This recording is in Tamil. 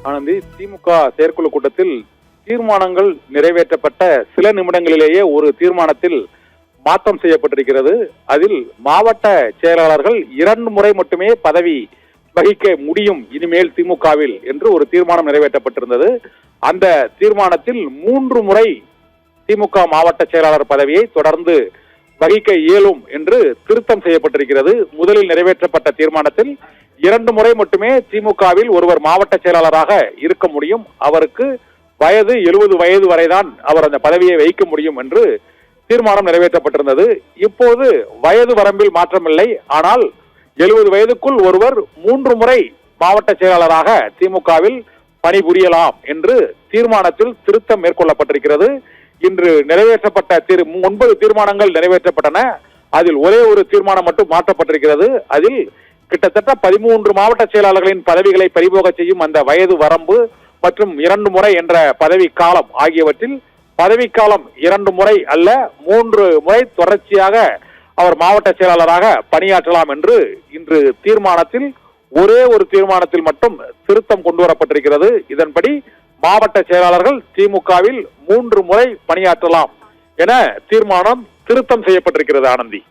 ஆனந்தி, திமுக செயற்குழு கூட்டத்தில் தீர்மானங்கள் நிறைவேற்றப்பட்ட சில நிமிடங்களிலேயே ஒரு தீர்மானத்தில் மாற்றம் செய்யப்பட்டிருக்கிறது. அதில் மாவட்ட செயலாளர்கள் 2 முறை மட்டுமே பதவி வகிக்க முடியும் இனிமேல் திமுகவில் என்று ஒரு தீர்மானம் நிறைவேற்றப்பட்டிருந்தது. அந்த தீர்மானத்தில் 3 முறை திமுக மாவட்ட செயலாளர் பதவியை தொடர்ந்து வகிக்க இயலும் என்று திருத்தம் செய்யப்பட்டிருக்கிறது. முதலில் நிறைவேற்றப்பட்ட தீர்மானத்தில் 2 முறை மட்டுமே திமுகவில் ஒருவர் மாவட்ட செயலாளராக இருக்க முடியும், அவருக்கு வயது 70 வயது வரைதான் அவர் அந்த பதவியை வகிக்க முடியும் என்று தீர்மானம் நிறைவேற்றப்பட்டிருந்தது. இப்போது வயது வரம்பில் மாற்றமில்லை, ஆனால் 70 வயதுக்குள் ஒருவர் 3 முறை மாவட்ட செயலாளராக திமுகவில் பணிபுரியலாம் என்று தீர்மானத்தில் திருத்தம் மேற்கொள்ளப்பட்டிருக்கிறது. இன்று நிறைவேற்றப்பட்ட 9 தீர்மானங்கள் நிறைவேற்றப்பட்டன. அதில் ஒரே ஒரு தீர்மானம் மட்டும் மாற்றப்பட்டிருக்கிறது. அதில் கிட்டத்தட்ட 13 மாவட்ட செயலாளர்களின் பதவிகளை பறிபோக செய்யும் அந்த வயது வரம்பு மற்றும் 2 முறை என்ற பதவி காலம் ஆகியவற்றில் பதவிக்காலம் 2 முறை அல்ல 3 முறை தொடர்ச்சியாக அவர் மாவட்ட செயலாளராக பணியாற்றலாம் என்று இன்று தீர்மானத்தில் ஒரே ஒரு தீர்மானத்தில் மட்டும் திருத்தம் கொண்டு வரப்பட்டிருக்கிறது. இதன்படி மாவட்ட செயலாளர்கள் திமுகவில் 3 முறை பணியாற்றலாம் என தீர்மானம் திருத்தம் செய்யப்பட்டிருக்கிறது. ஆனந்தி.